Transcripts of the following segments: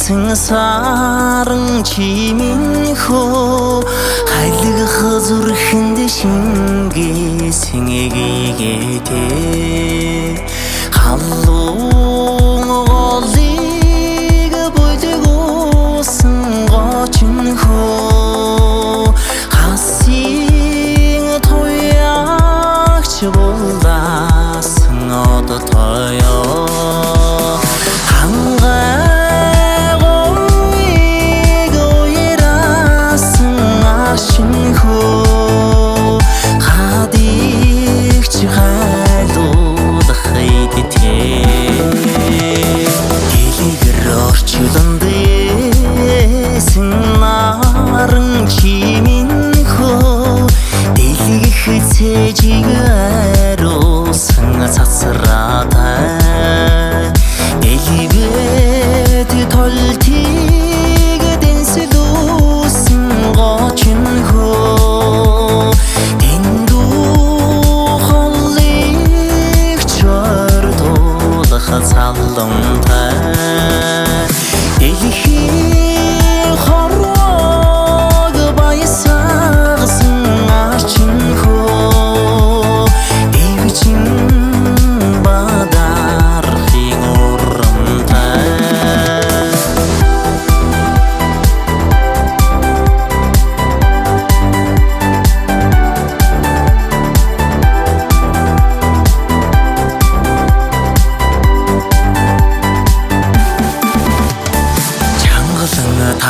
сарын чимийн хөө хайлах зүрхэнд шингээ сэнгэгээтэй халуун голыг бүлгөөсөн гочин хөө хасын тоягч болдасан одотойо цэжигээрсэн цацраатай элигэт толтиг дэнсэлүүсэн гочин хөө дэндүү холлыг чортуулах цалламтай элихий хорвог баясагсан ачин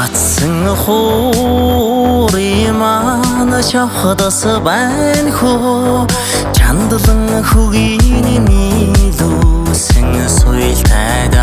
татсан хуриман шавхдас байна хөө чандлан хөгийн нийлүүлсэн суйлтайд